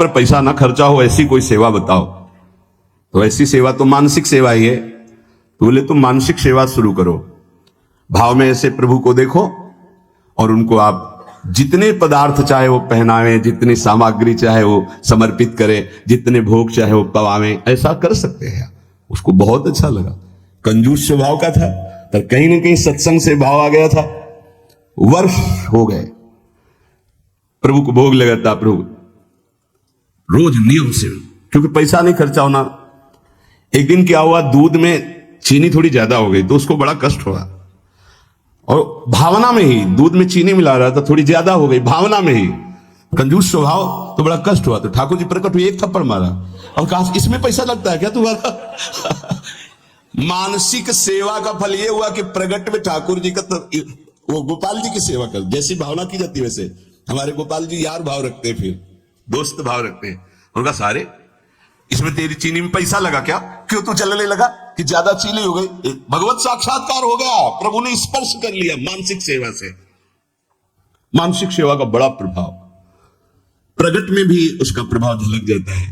पर पैसा ना खर्चा हो ऐसी कोई सेवा बताओ। तो ऐसी सेवा तो मानसिक सेवा ही है। तो बोले तुम मानसिक सेवा शुरू करो, भाव में ऐसे प्रभु को देखो और उनको आप जितने पदार्थ चाहे वो पहनावे, जितनी सामग्री चाहे वो समर्पित करे, जितने भोग चाहे वो पवावे, ऐसा कर सकते हैं। उसको बहुत अच्छा लगा। कंजूस स्वभाव का था, पर कहीं ना कहीं सत्संग से भाव आ गया था। वर्ष हो गए, प्रभु को भोग लगाता, प्रभु रोज नियम से, क्योंकि पैसा नहीं खर्चा होना। एक दिन क्या हुआ, दूध में चीनी थोड़ी ज्यादा हो गई तो उसको बड़ा कष्ट हुआ, और भावना में ही दूध में चीनी मिला रहा था, थोड़ी ज्यादा हो गई भावना में ही, कंजूस स्वभाव, तो बड़ा कष्ट हुआ। तो ठाकुर जी प्रकट हुए, एक थप्पड़ मारा और कहा इसमें पैसा लगता है क्या तुम्हारा? मानसिक सेवा का फल ये हुआ कि प्रगट में ठाकुर जी का वो गोपाल जी की सेवा कर, जैसी भावना की जाती वैसे हमारे गोपाल जी यार भाव रखते हैं, फिर दोस्त भाव रखते हैं। उनका सारे इसमें तेरी चीनी में पैसा लगा क्या, क्यों तू चलने लगा कि ज्यादा चीनी हो गई? भगवत साक्षात्कार हो गया, प्रभु ने स्पर्श कर लिया मानसिक सेवा से। मानसिक सेवा का बड़ा प्रभाव, प्रगट में भी उसका प्रभाव झलक जाता है।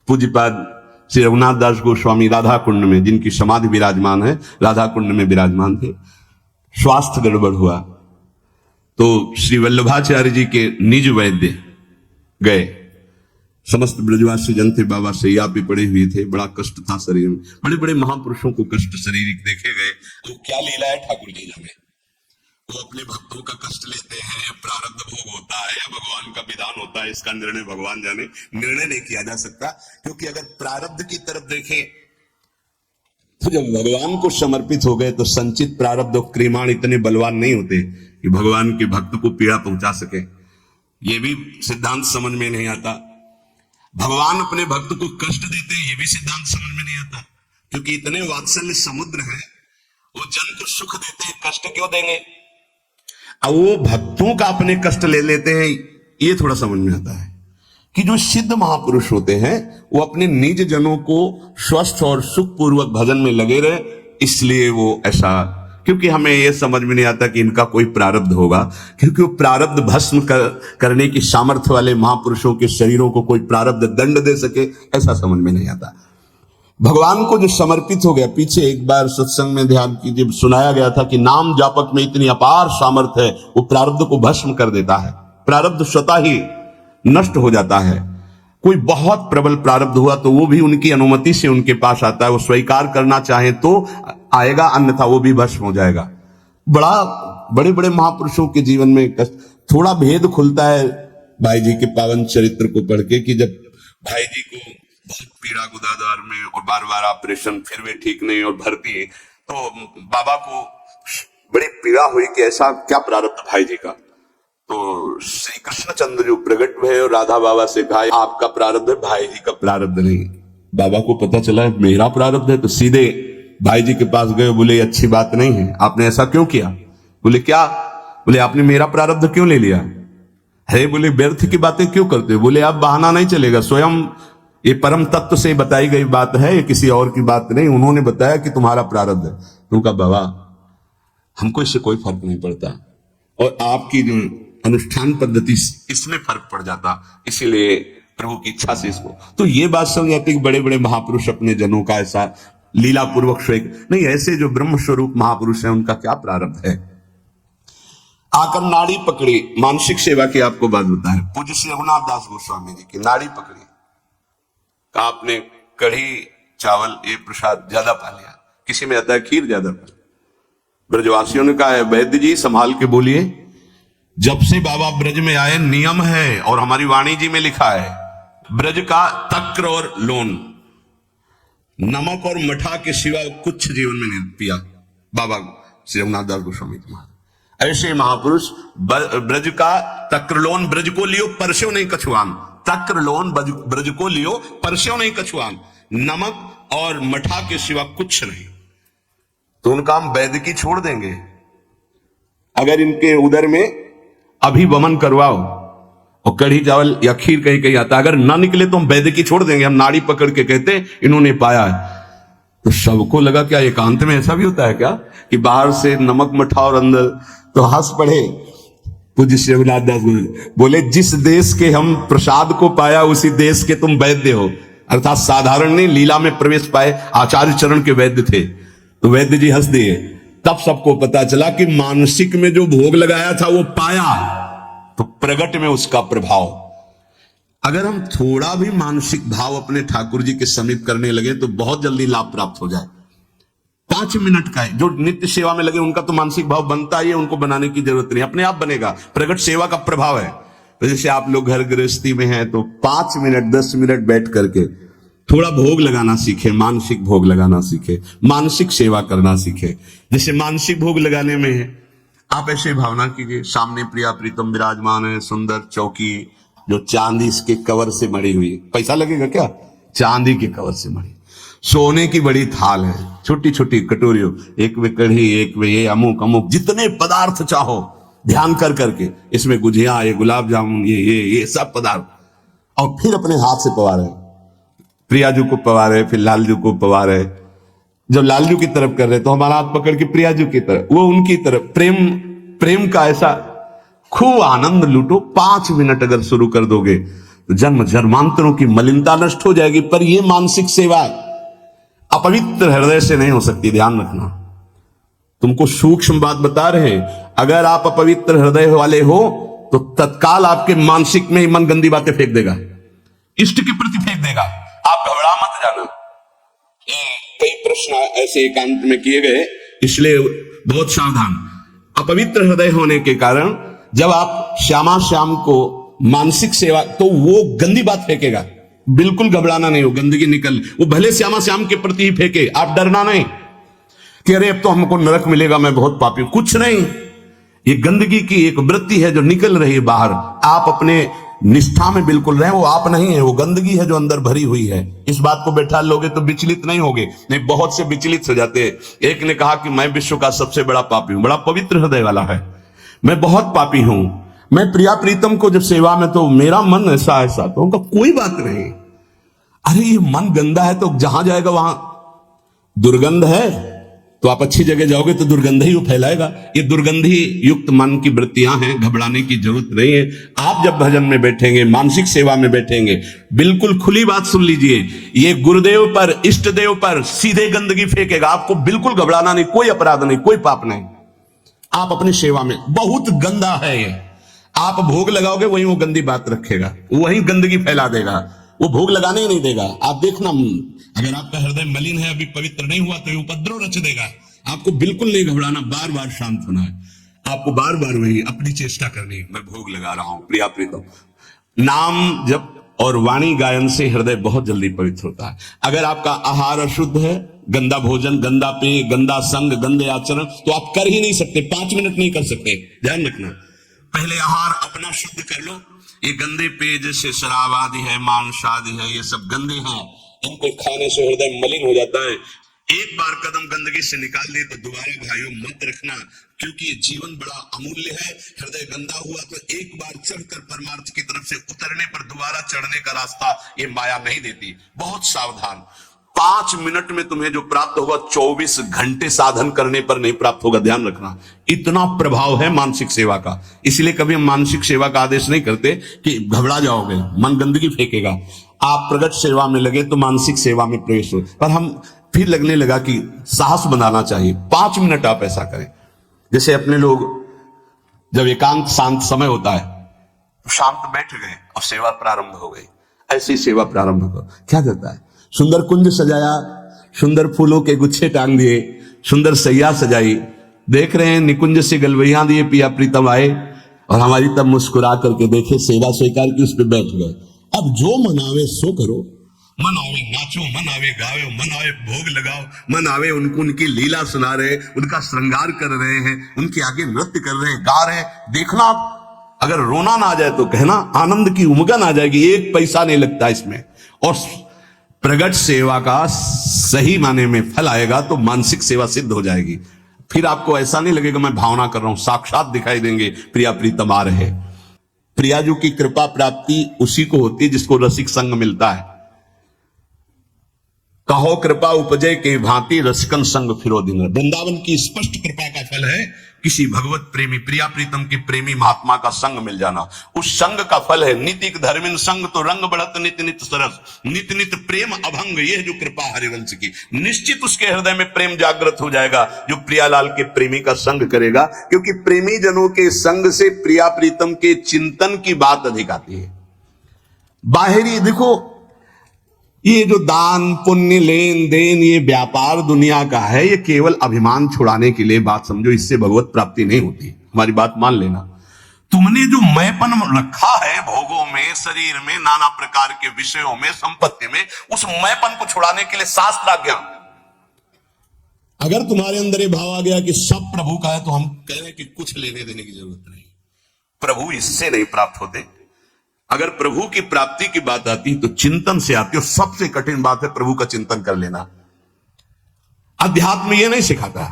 पूज्यपाद श्री रघुनाथ दास गोस्वामी राधा कुंड में, जिनकी समाधि विराजमान है, राधा कुंड में विराजमान थे। स्वास्थ्य गड़बड़ हुआ तो श्री वल्लभाचार्य जी के निज वैद्य गए। समस्त ब्रजवासी जन थे, बाबा सैया पे पड़े हुए थे, बड़ा कष्ट था शरीर में। बड़े बड़े महापुरुषों को कष्ट शारीरिक देखे गए। तो क्या लीला है ठाकुर जी में, वो अपने भक्तों का कष्ट लेते हैं, प्रारब्ध भोग होता है या भगवान का विधान होता है, इसका निर्णय भगवान जाने। निर्णय नहीं किया जा सकता, क्योंकि अगर प्रारब्ध की तरफ देखें तो जब भगवान को समर्पित हो गए तो संचित प्रारब्ध और क्रिमाण इतने बलवान नहीं होते कि भगवान के भक्त को पीड़ा पहुंचा सके। ये भी सिद्धांत समझ में नहीं आता। भगवान अपने भक्त को कष्ट देते हैं, ये भी सिद्धांत समझ में नहीं आता, क्योंकि इतने वात्सल्य समुद्र है, वो जन को सुख देते हैं, कष्ट क्यों देंगे? अब वो भक्तों का अपने कष्ट ले लेते हैं, ये थोड़ा समझ में आता है कि जो सिद्ध महापुरुष होते हैं वो अपने निज जनों को स्वस्थ और सुखपूर्वक भजन में लगे रहे, इसलिए वो ऐसा। क्योंकि हमें यह समझ में नहीं आता कि इनका कोई प्रारब्ध होगा, क्योंकि वो प्रारब्ध भस्म करने की सामर्थ्य वाले महापुरुषों के शरीरों को कोई प्रारब्ध दंड दे सके, ऐसा समझ में नहीं आता। भगवान को जो समर्पित हो गया, पीछे एक बार सत्संग में ध्यान कीजिए, सुनाया गया था कि नाम जापक में इतनी अपार सामर्थ्य है, वो प्रारब्ध को भस्म कर देता है। प्रारब्ध स्वतः ही नष्ट हो जाता है। कोई बहुत प्रबल प्रारब्ध हुआ तो वो भी उनकी अनुमति से उनके पास आता है, वो स्वीकार करना चाहे तो आएगा, अन्यथा वो भी भस्म हो जाएगा। बड़े बड़े महापुरुषों के जीवन में थोड़ा भेद खुलता है भाई जी के पावन चरित्र को पढ़ के, कि जब भाई जी को बहुत पीड़ा गुदादार में और बार बार ऑपरेशन, फिर भी ठीक नहीं और भर्ती, तो बाबा को बड़ी पीड़ा हुई कि ऐसा क्या प्रारब्ध भाई जी का। तो श्री कृष्णचंद्र जो प्रकट हुए और राधा बाबा से कहा आपका प्रारब्ध है, भाई जी का प्रारब्ध नहीं। बाबा को पता चला मेरा प्रारब्ध है, तो सीधे भाई जी के पास गए, बोले अच्छी बात नहीं है, आपने ऐसा क्यों किया? बोले क्या? बोले आपने मेरा प्रारब्ध क्यों ले लिया है? बोले व्यर्थ की बातें क्यों करते हो? बोले आप बहाना नहीं चलेगा, स्वयं ये परम तत्व से बताई गई बात है, ये किसी और की बात नहीं, उन्होंने बताया कि तुम्हारा प्रारब्ध है। उनका बाबा हमको इससे कोई फर्क नहीं पड़ता, और आपकी जो अनुष्ठान पद्धति इसमें फर्क पड़ जाता, इसीलिए प्रभु की इच्छा से इसको। तो ये बात समझ आती कि बड़े बड़े महापुरुष अपने जनों का ऐसा लीला पूर्वक स्वेग नहीं, ऐसे जो ब्रह्म स्वरूप महापुरुष हैं उनका क्या प्रारब्ध है। आकर नाड़ी पकड़ी, मानसिक सेवा की आपको बात बता है। पूज्य श्री रघुनाथ दास गोस्वामी जी की नाड़ी पकड़ी, कहा आपने कढ़ी चावल ये प्रसाद ज्यादा पा लिया, किसी में आता है खीर ज्यादा पा। ब्रजवासियों ने कहा है वैद्य जी संभाल के बोलिए, जब से बाबा ब्रज में आए नियम है, और हमारी वाणी जी में लिखा है, ब्रज का तक्र और लोन, नमक और मठा के सिवा कुछ जीवन में नहीं पिया बाबा श्री रघुनाथ दास गोस्वामी जी महाराज। ऐसे महापुरुष ब्रज का तक्र लोन, ब्रज को लियो परस्यों नहीं कछुआन, तक्र लोन ब्रज को लियो परस्यों नहीं कछुआन, नमक और मठा के सिवा कुछ नहीं। तो उनका हम वैद्य की छोड़ देंगे, अगर इनके उदर में अभिवमन करवाओ, और कढ़ी चावल या खीर कहीं कहीं आता, अगर ना निकले तो हम वैद्य की छोड़ देंगे, हम नाड़ी पकड़ के कहते इन्होंने पाया है। तो सबको लगा क्या एकांत में ऐसा भी होता है क्या कि बाहर से नमक मठा और अंदर, तो हंस पड़े पूज्य श्री रघुनाथ दास बोले, जिस देश के हम प्रसाद को पाया उसी देश के तुम वैद्य हो। अर्थात साधारण नहीं, लीला में प्रवेश पाए आचार्य चरण के वैद्य थे। तो वैद्य जी हंस दिए। तब सबको पता चला कि मानसिक में जो भोग लगाया था वो पाया, तो प्रगट में उसका प्रभाव। अगर हम थोड़ा भी मानसिक भाव अपने ठाकुर जी के समीप करने लगे तो बहुत जल्दी लाभ प्राप्त हो जाए। 5 मिनट का है, जो नित्य सेवा में लगे उनका तो मानसिक भाव बनता ही है, उनको बनाने की जरूरत नहीं, अपने आप बनेगा। प्रगट सेवा का प्रभाव है। तो जैसे आप लोग घर गृहस्थी में हैं तो 5 मिनट 10 मिनट बैठ करके थोड़ा भोग लगाना सीखे, मानसिक भोग लगाना सीखे, मानसिक सेवा करना सीखे। जैसे मानसिक भोग लगाने में है, आप ऐसे भावना कीजिए, सामने प्रिया प्रीतम विराजमान है, सुंदर चौकी जो चांदी के कवर से मड़ी हुई, पैसा लगेगा क्या, चांदी के कवर से मड़ी, सोने की बड़ी थाल है, छोटी छोटी कटोरियों, एक में कढ़ी, एक में ये अमुक अमुक, जितने पदार्थ चाहो ध्यान कर करके, इसमें गुजिया, ये गुलाब जामुन, ये सब पदार्थ, और फिर अपने हाथ से पवारे, प्रियाजू को पवारे, फिर लालजू को पवारे। जब लालजू की तरफ कर रहे तो हमारा हाथ पकड़ के प्रियाजू की तरफ, वो उनकी तरफ, प्रेम का ऐसा खूब आनंद लूटो। 5 मिनट अगर शुरू कर दोगे तो जन्म जन्मांतरों की मलिनता नष्ट हो जाएगी। पर यह मानसिक सेवा अपवित्र हृदय से नहीं हो सकती, ध्यान रखना। तुमको सूक्ष्म बात बता रहे हैं, अगर आप अपवित्र हृदय वाले हो तो तत्काल आपके मानसिक में ही मन गंदी बातें फेंक देगा, इष्ट के प्रति फेंक देगा। आप घबरा मत जाना। कई प्रश्न ऐसे एकांत में किए गए, इसलिए बहुत सावधान। अपवित्र हृदय होने के कारण जब आप श्यामा श्याम को मानसिक सेवा, तो वो गंदी बात फेंकेगा, बिल्कुल घबराना नहीं हो, गंदगी निकल, वो भले श्यामा श्याम के प्रति ही फेंके, आप डरना नहीं कि अरे अब तो हमको नरक मिलेगा, मैं बहुत पापी हूं, कुछ नहीं। ये गंदगी की एक वृत्ति है जो निकल रही है बाहर। आप अपने निष्ठा में बिल्कुल रहे, वो आप नहीं है, वो गंदगी है जो अंदर भरी हुई है। इस बात को बैठा लोगे तो विचलित नहीं होगे, नहीं बहुत से विचलित हो जाते हैं। एक ने कहा कि मैं विश्व का सबसे बड़ा पापी हूं, बड़ा पवित्र हृदय वाला है, मैं बहुत पापी हूं, मैं प्रिया प्रीतम को जब सेवा में तो मेरा मन ऐसा ऐसा, तो उनका कोई बात नहीं। अरे ये मन गंदा है तो जहां जाएगा वहां दुर्गंध है, तो आप अच्छी जगह जाओगे तो दुर्गंध ही वो फैलाएगा। ये दुर्गंधी युक्त मन की वृत्तियां हैं, घबराने की जरूरत नहीं है। आप जब भजन में बैठेंगे, मानसिक सेवा में बैठेंगे, बिल्कुल खुली बात सुन लीजिए, ये गुरुदेव पर, इष्ट देव पर सीधे गंदगी फेंकेगा, आपको बिल्कुल घबराना नहीं, कोई अपराध नहीं, कोई पाप नहीं। आप अपनी सेवा में, बहुत गंदा है ये, आप भोग लगाओगे वहीं वो गंदी बात रखेगा, वहीं गंदगी फैला देगा, वो भोग लगाने ही नहीं देगा। आप देखना, अगर आपका हृदय मलिन है, अभी पवित्र नहीं हुआ, तो ये उपद्रव रच देगा। आपको बिल्कुल नहीं घबराना, बार बार शांत होना है, आपको बार बार वही अपनी चेष्टा करनी है। मैं भोग लगा रहा हूं प्रिया प्रीतम, नाम जप और वाणी गायन से हृदय बहुत जल्दी पवित्र होता है। अगर आपका आहार अशुद्ध है, गंदा भोजन, गंदा पेय, गंदा संग, गंदे आचरण, तो आप कर ही नहीं सकते, 5 मिनट नहीं कर सकते। ध्यान रखना, पहले आहार अपना शुद्ध कर लो। ये गंदे पेय जैसे शराब आदि है, मांस आदि है, ये सब गंदे हैं, इनको खाने से हृदय मलिन हो जाता है। एक बार कदम गंदगी से निकाल दिए तो दोबारा भाइयों मत रखना, क्योंकि ये जीवन बड़ा अमूल्य है। हृदय गंदा हुआ तो एक बार चढ़कर परमार्थ की तरफ से उतरने पर दोबारा चढ़ने का रास्ता ये माया नहीं देती। बहुत सावधान। 5 मिनट में तुम्हें जो प्राप्त होगा 24 घंटे साधन करने पर नहीं प्राप्त होगा, ध्यान रखना। इतना प्रभाव है मानसिक सेवा का। इसलिए कभी हम मानसिक सेवा का आदेश नहीं करते कि घबरा जाओगे, मन गंदगी फेंकेगा। आप प्रगट सेवा में लगे तो मानसिक सेवा में प्रवेश हो। पर हम फिर लगने लगा कि साहस बनाना चाहिए, 5 मिनट आप ऐसा करें। जैसे अपने लोग जब एकांत शांत समय होता है, शांत बैठ गए और सेवा प्रारंभ हो गई, ऐसी सेवा प्रारंभ हो। क्या देता है, सुंदर कुंज सजाया, सुंदर फूलों के गुच्छे टांग दिए, सुंदर सैया सजाई, देख रहे हैं निकुंज से गलवैया दिए, पिया प्रीतम आए और हमारी तब मुस्कुरा करके देखे, सेवा स्वीकार की, उस पर बैठ गए। अब जो मन आवे सो करो, मन आवे नाचो, मन आवे गाओ, मन आवे भोग लगाओ, मन आवे उनको उनकी लीला सुना रहे, उनका श्रृंगार कर रहे हैं, उनके आगे नृत्य कर रहे हैं, गा रहे हैं। देखना, अगर रोना ना आ जाए तो कहना, आनंद की उमगन आ जाएगी, 1 पैसा नहीं लगता इसमें। और प्रगट सेवा का सही माने में फल आएगा तो मानसिक सेवा सिद्ध हो जाएगी। फिर आपको ऐसा नहीं लगेगा मैं भावना कर रहा हूं, साक्षात दिखाई देंगे प्रिया प्रीतम आ रहे। प्रियाजू की कृपा प्राप्ति उसी को होती है जिसको रसिक संग मिलता है। कहो कृपा उपजय के भांति रसिकन संग फिरो दिन। वृंदावन की स्पष्ट कृपा का फल है किसी भगवत प्रेमी प्रिया प्रीतम के प्रेमी महात्मा का संग मिल जाना, उस संग का फल है नीतिक धर्मिन संग तो रंग बढ़त नित नित सरस, नित नित प्रेम अभंग। यह जो कृपा हरिवंश की, निश्चित उसके हृदय में प्रेम जागृत हो जाएगा जो प्रियालाल के प्रेमी का संग करेगा, क्योंकि प्रेमी जनों के संग से प्रिया प्रीतम के चिंतन की बात अधिक आती है। बाहरी देखो, ये जो दान पुण्य लेन देन ये व्यापार दुनिया का है, ये केवल अभिमान छुड़ाने के लिए बात समझो, इससे भगवत प्राप्ति नहीं होती। हमारी बात मान लेना। तुमने जो मैपन रखा है भोगों में, शरीर में, नाना प्रकार के विषयों में, संपत्ति में, उस मैपन को छुड़ाने के लिए शास्त्राज्ञा। अगर तुम्हारे अंदर ये भाव आ गया कि सब प्रभु का है, तो हम कह रहे हैं कि कुछ लेने देने की जरूरत नहीं, प्रभु इससे नहीं प्राप्त होते। अगर प्रभु की प्राप्ति की बात आती तो चिंतन से आती, और सबसे कठिन बात है प्रभु का चिंतन कर लेना। अध्यात्म ये नहीं सिखाता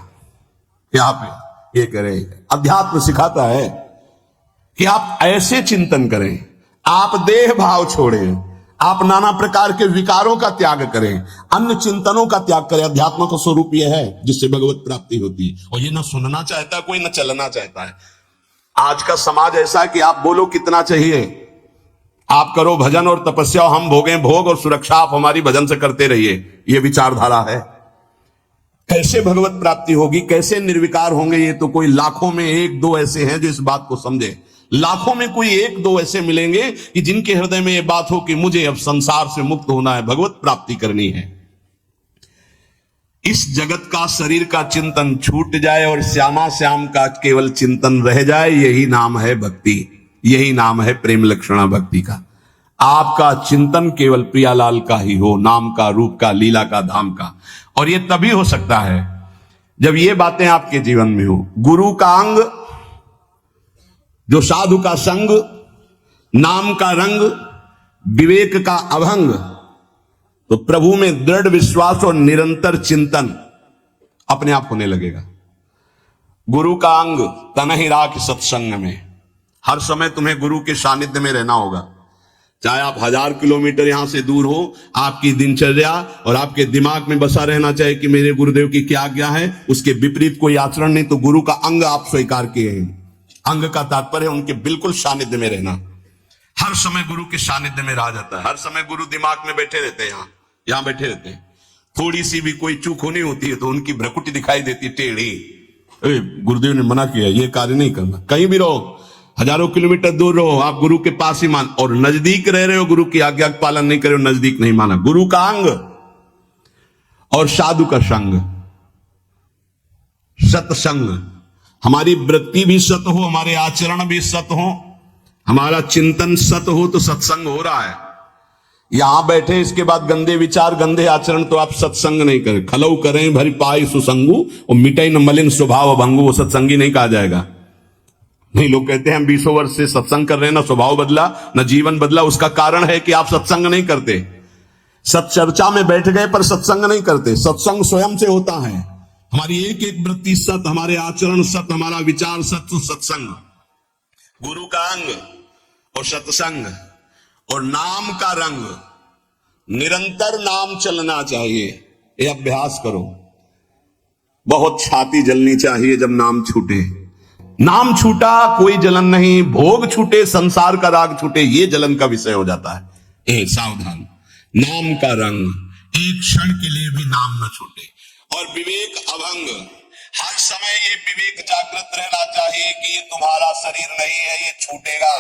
कि आप ये करें, अध्यात्म सिखाता है कि आप ऐसे चिंतन करें, आप देह भाव छोड़ें, आप नाना प्रकार के विकारों का त्याग करें, अन्य चिंतनों का त्याग करें। अध्यात्म का स्वरूप यह है जिससे भगवत प्राप्ति होती है। और ये ना सुनना चाहता कोई, ना चलना चाहता है। आज का समाज ऐसा है कि आप बोलो कितना चाहिए, आप करो भजन और तपस्या, हम भोगें भोग और सुरक्षा आप हमारी भजन से करते रहिए, यह विचारधारा है। कैसे भगवत प्राप्ति होगी, कैसे निर्विकार होंगे, ये तो कोई लाखों में एक दो ऐसे हैं जो इस बात को समझे। लाखों में कोई एक दो ऐसे मिलेंगे कि जिनके हृदय में यह बात हो कि मुझे अब संसार से मुक्त होना है, भगवत प्राप्ति करनी है। इस जगत का शरीर का चिंतन छूट जाए और श्यामा श्याम का केवल चिंतन रह जाए, यही नाम है भक्ति, यही नाम है प्रेम लक्षणा भक्ति का। आपका चिंतन केवल प्रियालाल का ही हो, नाम का, रूप का, लीला का, धाम का। और यह तभी हो सकता है जब ये बातें आपके जीवन में हो। गुरु का अंग, जो साधु का संग, नाम का रंग, विवेक का अभंग, तो प्रभु में दृढ़ विश्वास और निरंतर चिंतन अपने आप होने लगेगा। गुरु का अंग तन ही राख सत्संग में, हर समय तुम्हें गुरु के सानिध्य में रहना होगा। चाहे आप 1000 किलोमीटर यहां से दूर हो, आपकी दिनचर्या और आपके दिमाग में बसा रहना चाहिए कि मेरे गुरुदेव की क्या आज्ञा है, उसके विपरीत कोई आचरण नहीं, तो गुरु का अंग आप स्वीकार किए हैं। अंग का तात्पर्य उनके बिल्कुल सानिध्य में रहना। हर समय गुरु के सानिध्य में रहा जाता है, हर समय गुरु दिमाग में बैठे रहते हैं, यहां बैठे रहते हैं। थोड़ी सी भी कोई चूक होनी होती है तो उनकी भ्रकुटी दिखाई देती है टेढ़ी। गुरुदेव ने मना किया, ये कार्य नहीं करना। कहीं भी रहो, हजारों किलोमीटर दूर रहो, आप गुरु के पास ही मान, और नजदीक रह रहे हो, गुरु की आज्ञा का पालन नहीं कर रहे हो, नजदीक नहीं माना। गुरु का अंग और साधु का संग, सत्संग। हमारी वृत्ति भी सत हो, हमारे आचरण भी सत हो, हमारा चिंतन सत हो, तो सत्संग हो रहा है। यहां बैठे इसके बाद गंदे विचार, गंदे आचरण, तो आप सत्संग नहीं करें। खलऊ करें भरी पाई सुसंगु और मिटाई न मलिन स्वभाव भंगु, वो सत्संगी नहीं कहा जाएगा। नहीं, लोग कहते हैं हम 20 वर्ष से सत्संग कर रहे हैं, ना स्वभाव बदला, ना जीवन बदला। उसका कारण है कि आप सत्संग नहीं करते। सत्चर्चा में बैठ गए पर सत्संग नहीं करते। सत्संग स्वयं से होता है। हमारी एक एक वृत्ति सत, हमारे आचरण सत, हमारा विचार सत, सत्संग। गुरु का अंग और सत्संग और नाम का रंग, निरंतर नाम चलना चाहिए। ये अभ्यास करो। बहुत छाती जलनी चाहिए जब नाम छूटे। नाम छूटा कोई जलन नहीं, भोग छूटे, संसार का राग छूटे, ये जलन का विषय हो जाता है। सावधान, नाम का रंग, एक क्षण के लिए भी नाम न छूटे। और विवेक अभंग, हर समय ये विवेक जागृत रहना चाहिए कि ये तुम्हारा शरीर नहीं है, ये छूटेगा।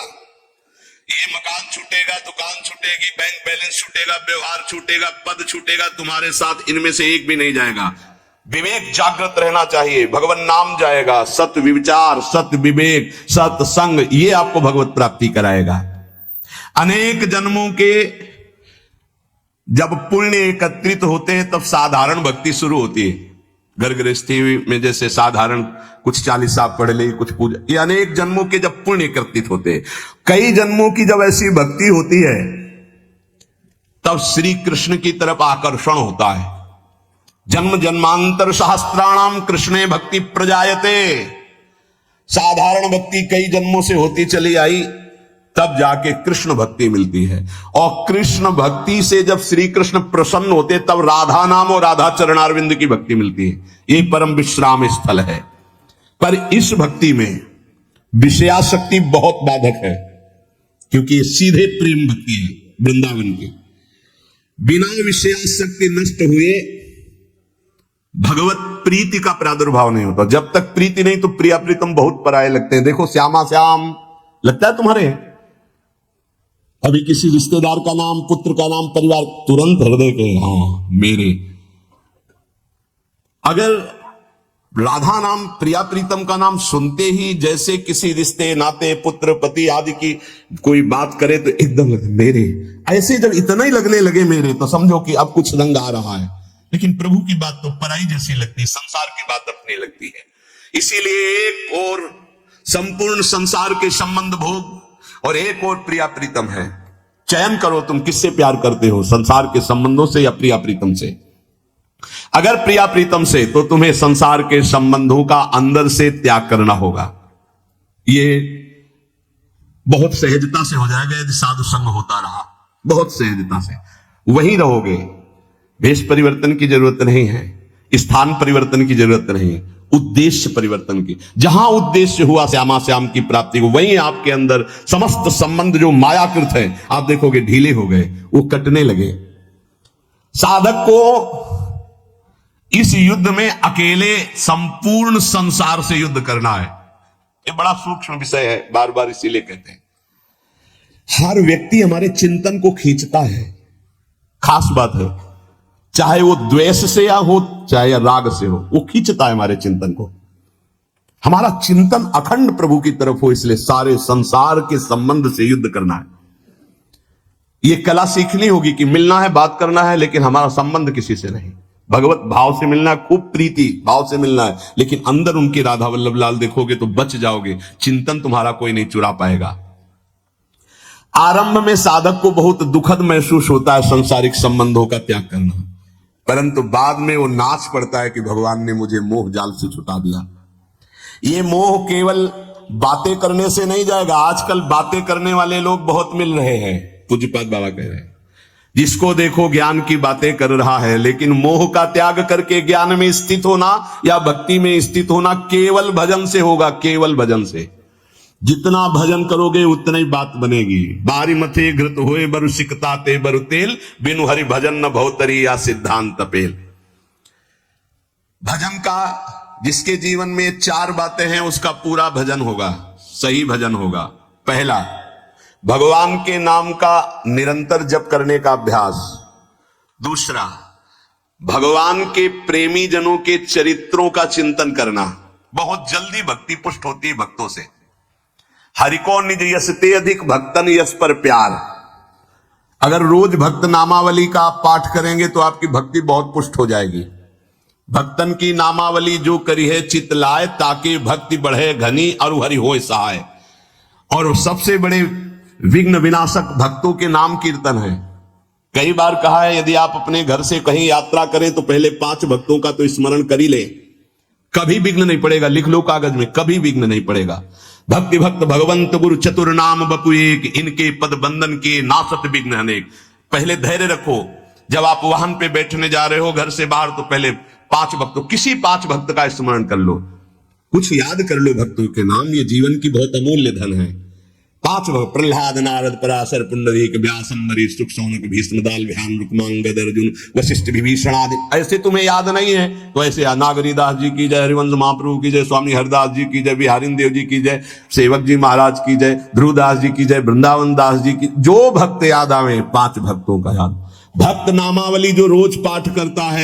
ये मकान छूटेगा, दुकान छूटेगी, बैंक बैलेंस छूटेगा, व्यवहार छूटेगा, पद छूटेगा, तुम्हारे साथ इनमें से एक भी नहीं जाएगा। विवेक जागृत रहना चाहिए, भगवान नाम जाएगा। सत्य विचार, सत्य विवेक, सत्य संग, ये आपको भगवत प्राप्ति कराएगा। अनेक जन्मों के जब पुण्य एकत्रित होते हैं तब साधारण भक्ति शुरू होती है। घर गृहस्थी में जैसे साधारण कुछ 40 आप पढ़ ले, कुछ पूजा, ये अनेक जन्मों के जब पुण्य एकत्रित होते हैं, कई जन्मों की जब ऐसी भक्ति होती है तब श्री कृष्ण की तरफ आकर्षण होता है। जन्म जन्मांतर सहस्त्राणाम कृष्णे भक्ति प्रजायते। साधारण भक्ति कई जन्मों से होती चली आई, तब जाके कृष्ण भक्ति मिलती है। और कृष्ण भक्ति से जब श्री कृष्ण प्रसन्न होते तब राधा नाम और राधा चरणारविंद की भक्ति मिलती है। ये परम विश्राम स्थल है। पर इस भक्ति में विषयाशक्ति बहुत बाधक है, क्योंकि ये सीधे प्रेम भक्ति है वृंदावन की। बिना विषयाशक्ति नष्ट हुए भगवत प्रीति का प्रादुर्भाव नहीं होता। जब तक प्रीति नहीं तो प्रिया प्रीतम बहुत पराये लगते हैं। देखो श्यामा श्याम लगता है तुम्हारे, अभी किसी रिश्तेदार का नाम, पुत्र का नाम, परिवार, तुरंत हृदय के हाँ मेरे। अगर राधा नाम, प्रिया प्रीतम का नाम सुनते ही जैसे किसी रिश्ते नाते, पुत्र पति आदि की कोई बात करे तो एकदम लगे मेरे। ऐसे जब इतना ही लगने लगे मेरे तो समझो कि अब कुछ रंग आ रहा है। लेकिन प्रभु की बात तो पराई जैसी लगती, संसार की बात अपनी लगती है। इसीलिए एक और संपूर्ण संसार के संबंध भोग और एक और प्रिया प्रीतम है। चयन करो तुम किससे प्यार करते हो, संसार के संबंधों से या प्रिया प्रीतम से। अगर प्रिया प्रीतम से तो तुम्हें संसार के संबंधों का अंदर से त्याग करना होगा। ये बहुत सहजता से हो जाएगा यदि साधु संग होता रहा, बहुत सहजता से वहीं रहोगे। वेश परिवर्तन की जरूरत नहीं है, स्थान परिवर्तन की जरूरत नहीं है, उद्देश्य परिवर्तन की। जहां उद्देश्य हुआ श्यामा श्याम की प्राप्ति को, वहीं आपके अंदर समस्त संबंध जो मायाकृत है आप देखोगे ढीले हो गए, वो कटने लगे। साधक को इस युद्ध में अकेले संपूर्ण संसार से युद्ध करना है। ये बड़ा सूक्ष्म विषय है, बार बार इसीलिए कहते हैं। हर व्यक्ति हमारे चिंतन को खींचता है, खास बात है, चाहे वो द्वेष से या हो चाहे राग से हो, वो खींचता है हमारे चिंतन को। हमारा चिंतन अखंड प्रभु की तरफ हो, इसलिए सारे संसार के संबंध से युद्ध करना है। ये कला सीखनी होगी कि मिलना है, बात करना है, लेकिन हमारा संबंध किसी से नहीं। भगवत भाव से मिलना है, खूब प्रीति भाव से मिलना है, लेकिन अंदर उनके राधा वल्लभ लाल देखोगे तो बच जाओगे। चिंतन तुम्हारा कोई नहीं चुरा पाएगा। आरंभ में साधक को बहुत दुखद महसूस होता है सांसारिक संबंधों का त्याग करना, परंतु बाद में वो नाच पड़ता है कि भगवान ने मुझे मोह जाल से छुटा दिया। ये मोह केवल बातें करने से नहीं जाएगा। आजकल बातें करने वाले लोग बहुत मिल रहे हैं, पूज्यपाद बाबा कह रहे हैं। जिसको देखो ज्ञान की बातें कर रहा है, लेकिन मोह का त्याग करके ज्ञान में स्थित होना या भक्ति में स्थित होना केवल भजन से होगा, केवल भजन से। जितना भजन करोगे उतना ही बात बनेगी। बारी मथे घृत होए बरु सिकता ते बरु तेल, बिनु हरि भजन न भवतरी या सिद्धांत पेल। भजन का जिसके जीवन में 4 बातें हैं उसका पूरा भजन होगा, सही भजन होगा। पहला, भगवान के नाम का निरंतर जप करने का अभ्यास। दूसरा, भगवान के प्रेमी जनों के चरित्रों का चिंतन करना। बहुत जल्दी भक्ति पुष्ट होती है भक्तों से। हरि को निज यश ते अधिक भक्तन यश पर प्यार। अगर रोज भक्त नामावली का आप पाठ करेंगे तो आपकी भक्ति बहुत पुष्ट हो जाएगी। भक्तन की नामावली जो करी है चित लाए, ताकि भक्ति बढ़े घनी और हरि होय सहाय। और सबसे बड़े विघ्न विनाशक भक्तों के नाम कीर्तन है। कई बार कहा है यदि आप अपने घर से कहीं यात्रा करें तो पहले 5 भक्तों का तो स्मरण कर ही ले, कभी विघ्न नहीं पड़ेगा। लिख लो कागज में, कभी विघ्न नहीं पड़ेगा। भक्ति भक्त भगवंत गुरु चतुर नाम बपु एक, इनके पद बंधन के नासत विघ्न अनेक। पहले धैर्य रखो। जब आप वाहन पे बैठने जा रहे हो घर से बाहर तो पहले 5 भक्तों, किसी 5 भक्त का स्मरण कर लो, कुछ याद कर लो भक्तों के नाम। ये जीवन की बहुत अमूल्य धन है। 5 भक्त, प्रहलाद नारद पराशर पुंडरीक व्यास अम्बरीश सुख शौनक भीष्म दाल विहान रुक्मांगद अर्जुन वशिष्ठ विभीषण आदि। ऐसे तुम्हें याद नहीं है तो ऐसे नागरी दास जी की जय, हरिवंश महाप्रभु की जय, स्वामी हरदास जी की जय, बिहारी देव जी की जय, सेवक जी महाराज की जय, ध्रुवदास जी की जय, वृंदावन दास जी की। जो भक्त याद आवे 5 भक्तों का याद। भक्त नामावली जो रोज पाठ करता है